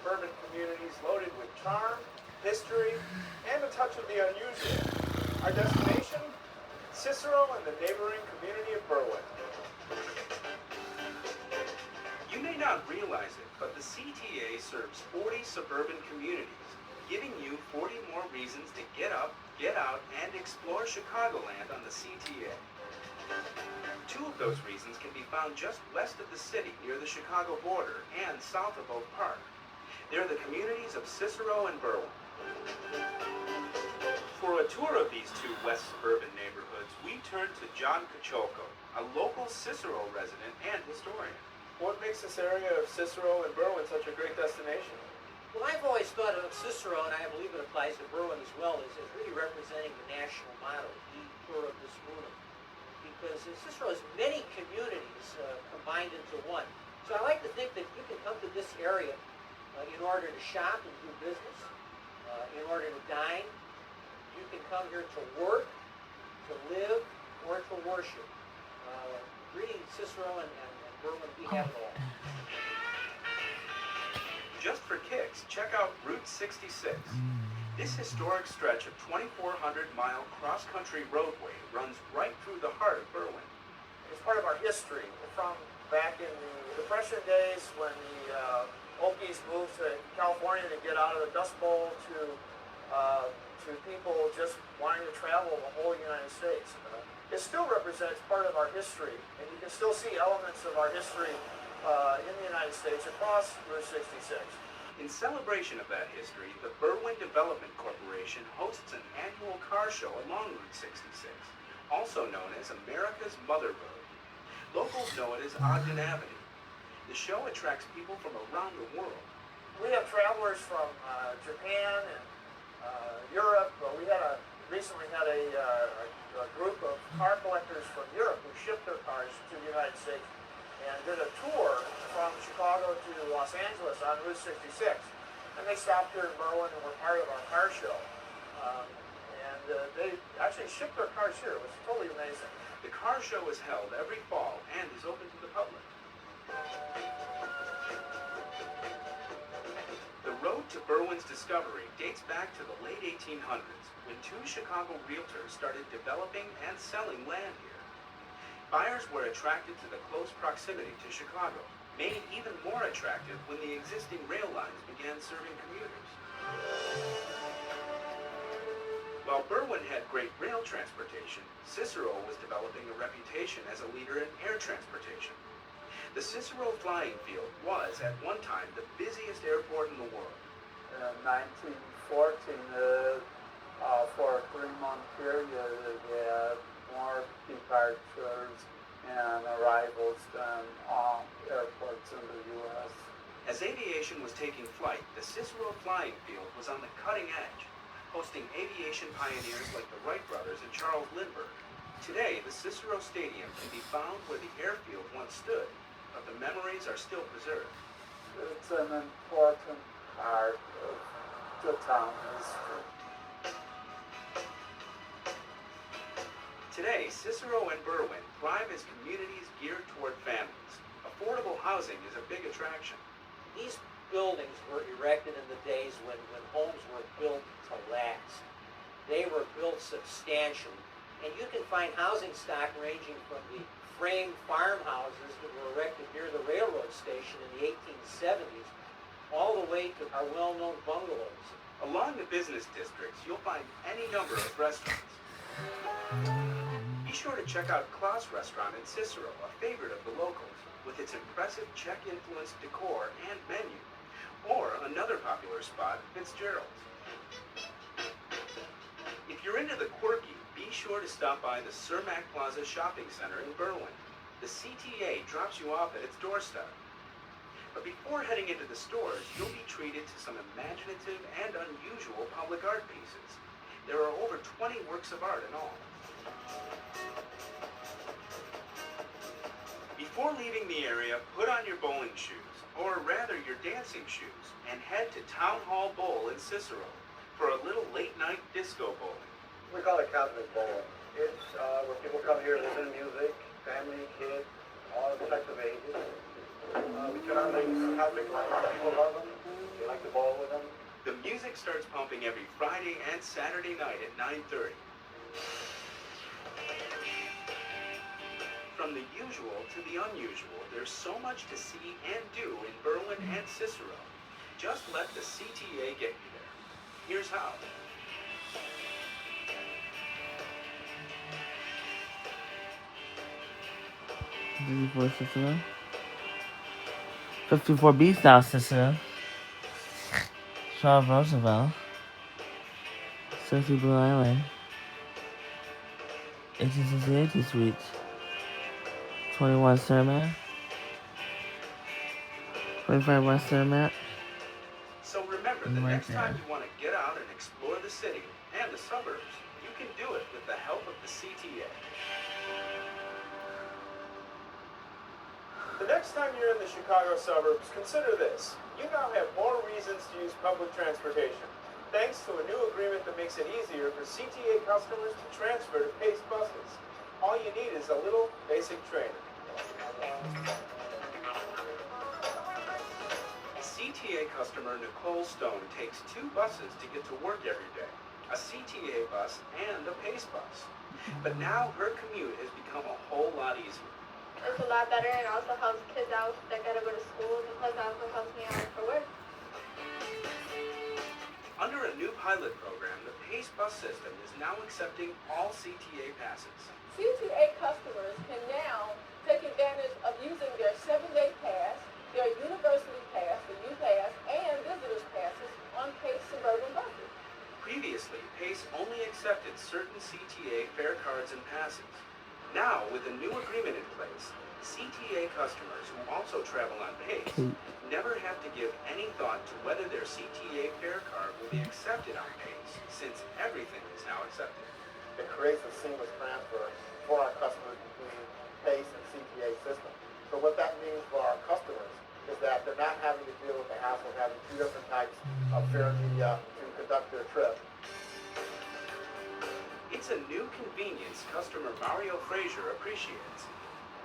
suburban communities loaded with charm, history, and a touch of the unusual. Our destination? Cicero and the neighboring community of Berwyn. You may not realize it, but the CTA serves 40 suburban communities, giving you 40 more reasons to get up, get out, and explore Chicagoland on the CTA. Two of those reasons can be found just west of the city near the Chicago border and south of Oak Park. They're the communities of Cicero and Berwyn. For a tour of these two west suburban neighborhoods, we turn to John Caciolco, a local Cicero resident and historian. What makes this area of Cicero and Berwyn such a great destination? Well, I've always thought of Cicero, and I believe it applies to Berwyn as well, as really representing the national motto, E Pluribus Unum, because Cicero has many communities combined into one. So I like to think that you can come to this area in order to shop and do business, in order to dine. You can come here to work, to live, or to worship. Greetings, Cicero and Berwyn, we have it all. Just for kicks, check out Route 66. This historic stretch of 2,400-mile cross-country roadway runs right through the heart of Berwyn. It's part of our history from back in the Depression days when the Okies moved to California to get out of the Dust Bowl to people just wanting to travel the whole United States. It still represents part of our history, and you can still see elements of our history in the United States across Route 66. In celebration of that history, the Berwyn Development Corporation hosts an annual car show along Route 66, also known as America's Mother Road. Locals know it as Ogden Avenue. The show attracts people from around the world. We have travelers from Japan and Europe. We recently had a group of car collectors from Europe who shipped their cars to the United States and did a tour from Chicago to Los Angeles on Route 66. And they stopped here in Berwyn and were part of our car show. They actually shipped their cars here. It was totally amazing. The car show is held every fall and is open to the public. The road to Berwyn's discovery dates back to the late 1800s when two Chicago realtors started developing and selling land here. Buyers were attracted to the close proximity to Chicago, made even more attractive when the existing rail lines began serving commuters. While Berwyn had great rail transportation, Cicero was developing a reputation as a leader in air transportation. The Cicero Flying Field was, at one time, the busiest airport in the world. In 1914, for a 3-month period, we had more departures and arrivals than all airports in the U.S. As aviation was taking flight, the Cicero Flying Field was on the cutting edge, hosting aviation pioneers like the Wright brothers and Charles Lindbergh. Today, the Cicero Stadium can be found where the airfield once stood, but the memories are still preserved. It's an important part of the town history. Today, Cicero and Berwyn thrive as communities geared toward families. Affordable housing is a big attraction. These buildings were erected in the days when homes were built to last. They were built substantially. And you can find housing stock ranging from the frame farmhouses that were erected near the railroad station in the 1870s, all the way to our well-known bungalows. Along the business districts, you'll find any number of restaurants. Be sure to check out Klaus Restaurant in Cicero, a favorite of the locals, with its impressive Czech-influenced decor and menu. Or another popular spot, Fitzgerald's. If you're into the quirky, be sure to stop by the Cermak Plaza Shopping Center in Berwyn. The CTA drops you off at its doorstep. But before heading into the stores, you'll be treated to some imaginative and unusual public art pieces. There are over 20 works of art in all. Before leaving the area, put on your bowling shoes, or rather your dancing shoes, and head to Town Hall Bowl in Cicero for a little late-night disco bowling. We call it Cosmic Bowling. It's where people come here to listen to music, family, kids, all types of ages. We turn on these cosmic lights. People love them. They like Music starts pumping every Friday and Saturday night at 9:30. From the usual to the unusual, there's so much to see and do in Berwyn and Cicero. Just let the CTA get you there. Here's how. Cicero. 54B style Cicero. Charles Roosevelt. 60 Blue Island. 1868 Suite. 21 Cermak. 25 West Cermak. So remember, the Right next time there. you want to get out and explore the city and the suburbs, you can do it with the help of the CTA. The next time you're in the Chicago suburbs, consider this. You now have more reasons to use public transportation, thanks to a new agreement that makes it easier for CTA customers to transfer to Pace buses. All you need is a little basic training. CTA customer Nicole Stone takes 2 buses to get to work every day, a CTA bus and a Pace bus. But now her commute has become a whole lot easier. It's a lot better and also helps kids out that gotta go to school, because it also helps me out for work. Under a new pilot program, the Pace bus system is now accepting all CTA passes. CTA customers can now take advantage of using their 7-day pass, their university pass, the U-Pass, and visitors passes on Pace Suburban buses. Previously, Pace only accepted certain CTA fare cards and passes. Now, with a new agreement in place, CTA customers who also travel on Pace never have to give any thought to whether their CTA fare card will be accepted on Pace, since everything is now accepted. It creates a seamless transfer for our customers between Pace and CTA systems. So what that means for our customers is that they're not having to deal with the hassle of having 2 different types of fare media to conduct their trip. It's a new convenience customer Mario Frazier appreciates.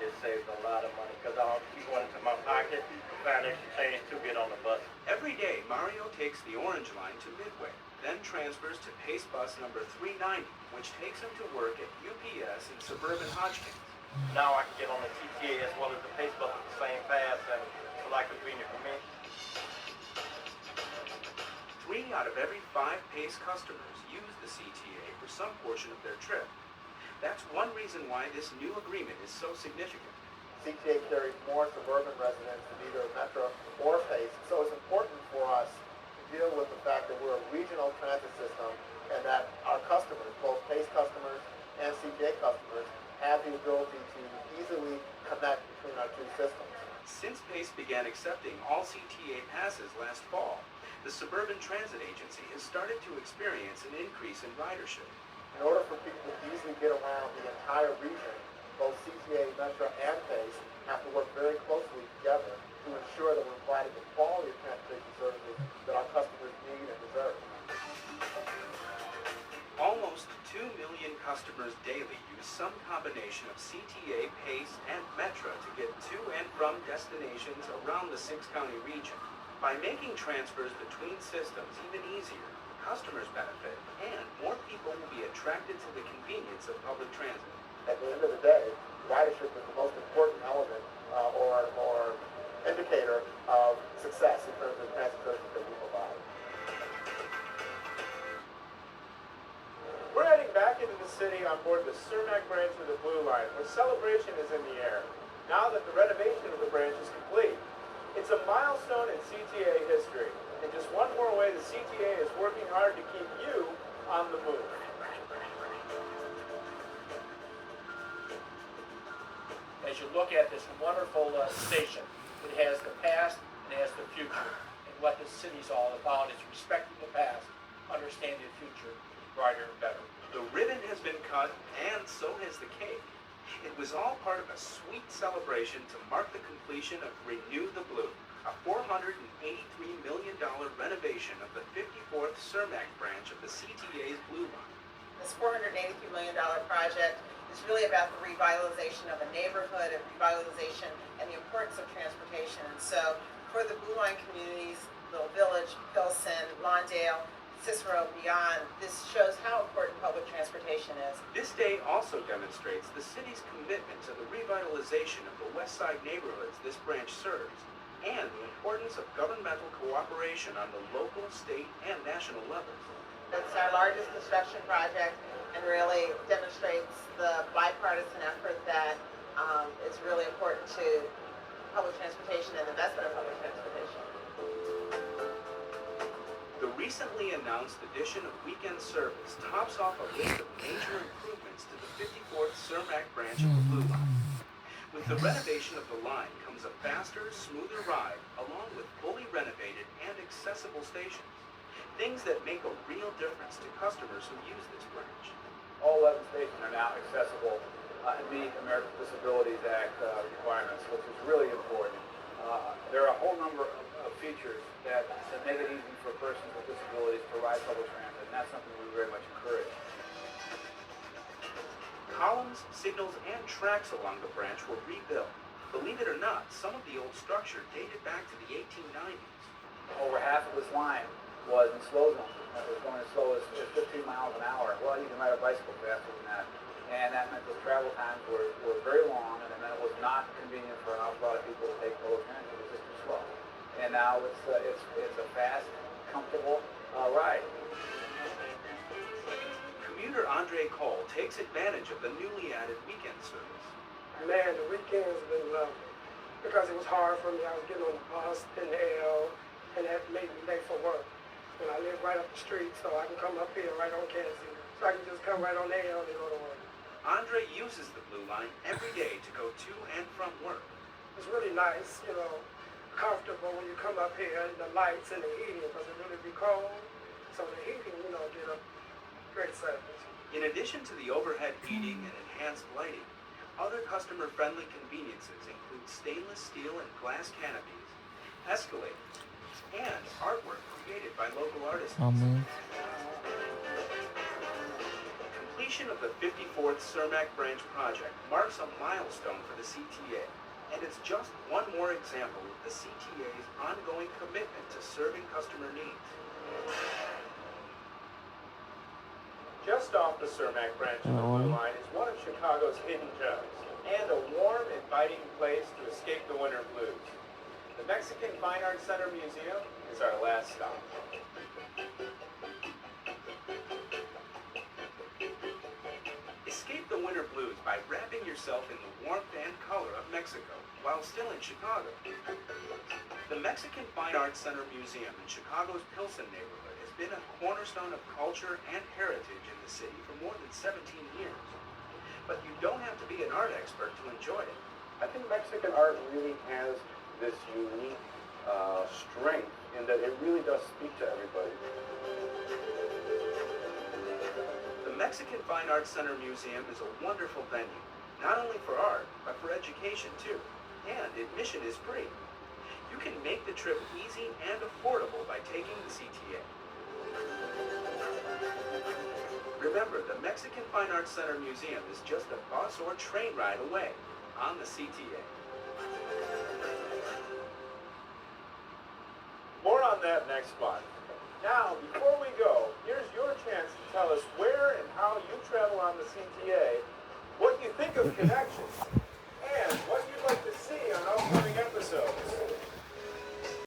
It saves a lot of money because I don't keep one into my pocket, find extra change to get on the bus. Every day, Mario takes the Orange Line to Midway, then transfers to Pace bus number 390, which takes him to work at UPS in suburban Hodgkins. Now I can get on the CTA as well as the Pace bus with the same pass, and it's a lot convenient for me. 3 out of every 5 Pace customers use the CTA for some portion of their trip. That's one reason why this new agreement is so significant. CTA carries more suburban residents than either Metro or Pace, so it's important for us to deal with the fact that we're a regional transit system and that our customers, both Pace customers and CTA customers, have the ability to easily connect between our 2 systems. Since Pace began accepting all CTA passes last fall, the Suburban Transit Agency has started to experience an increase in ridership. In order for people to easily get around the entire region, both CTA, Metro, and Pace have to work very closely together to ensure that we're providing the quality of transportation services that our customers need and deserve. Almost 2 million customers daily use some combination of CTA, Pace, and Metro to get to and from destinations around the 6-county region. By making transfers between systems even easier, customers benefit, and more people will be attracted to the convenience of public transit. At the end of the day, ridership is the most important element or indicator of success in terms of transit services that we provide. We're heading back into the city on board the Cermak branch of the Blue Line, where celebration is in the air, now that the renovation of the branch is complete. It's a milestone in CTA history, and just one more way the CTA is working hard to keep you on the move. As you look at this wonderful station, it has the past and it has the future. And what this city's all about is respecting the past, understanding the future, brighter and better. The ribbon has been cut, and so has the cake. It was all part of a sweet celebration to mark the completion of Renew the Blue, a $483 million renovation of the 54th Cermak branch of the CTA's Blue Line. This $483 million project is really about the revitalization of a neighborhood, and revitalization and the importance of transportation. And so for the Blue Line communities, Little Village, Hillside, Madison, Lawndale, Cicero, beyond. This shows how important public transportation is. This day also demonstrates the city's commitment to the revitalization of the West Side neighborhoods this branch serves, and the importance of governmental cooperation on the local, state, and national levels. It's our largest construction project and really demonstrates the bipartisan effort that is really important to public transportation and investment in public transportation. The recently announced addition of weekend service tops off a list of major improvements to the 54th Cermak branch of the Blue Line. With the renovation of the line comes a faster, smoother ride, along with fully renovated and accessible stations. Things that make a real difference to customers who use this branch. All 11 stations are now accessible and meet Americans with Disabilities Act requirements, which is really important. There are a whole number of features that make it easy for persons with disabilities to ride public transit, and that's something we very much encourage. Columns, signals, and tracks along the branch were rebuilt. Believe it or not, some of the old structure dated back to the 1890s. Over half of this line was in slow zone. It was going as slow as 15 miles an hour. Well, you can ride a bicycle faster than that. And that meant the travel times were very long, and it meant it was not convenient for an awful lot of people to take public transit. It was just too slow. And now it's a fast, comfortable ride. Commuter Andre Cole takes advantage of the newly added weekend service. Man, the weekends have been lovely because it was hard for me. I was getting on the bus in the L, and that made me late for work. And I live right up the street, so I can come up here right on Kansas. So I can just come right on the L and go to work. Andre uses the Blue Line every day to go to and from work. It's really nice, comfortable when you come up here, and the lights and the heating, because it really be cold. So the heating, get a great service. In addition to the overhead heating and enhanced lighting, other customer-friendly conveniences include stainless steel and glass canopies, escalators, and artwork created by local artists. Completion of the 54th Cermak Branch project marks a milestone for the CTA, and it's just one more example of the CTA's ongoing commitment to serving customer needs. Just off the Cermak Branch of the Blue Line is one of Chicago's hidden gems, and a warm, inviting place to escape the winter blues. The Mexican Fine Arts Center Museum is our last stop. Escape the winter blues by wrapping yourself in the warmth and color of Mexico while still in Chicago. The Mexican Fine Arts Center Museum in Chicago's Pilsen neighborhood has been a cornerstone of culture and heritage in the city for more than 17 years. But you don't have to be an art expert to enjoy it. I think Mexican art really has this unique strength in that it really does speak to everybody. The Mexican Fine Arts Center Museum is a wonderful venue, not only for art, but for education too. And admission is free. You can make the trip easy and affordable by taking the CTA. Remember, the Mexican Fine Arts Center Museum is just a bus or train ride away on the CTA. More on that next month. Now, before we go, here's your chance to tell us where and how you travel on the CTA, what you think of connections, and what you'd like to see on upcoming episodes.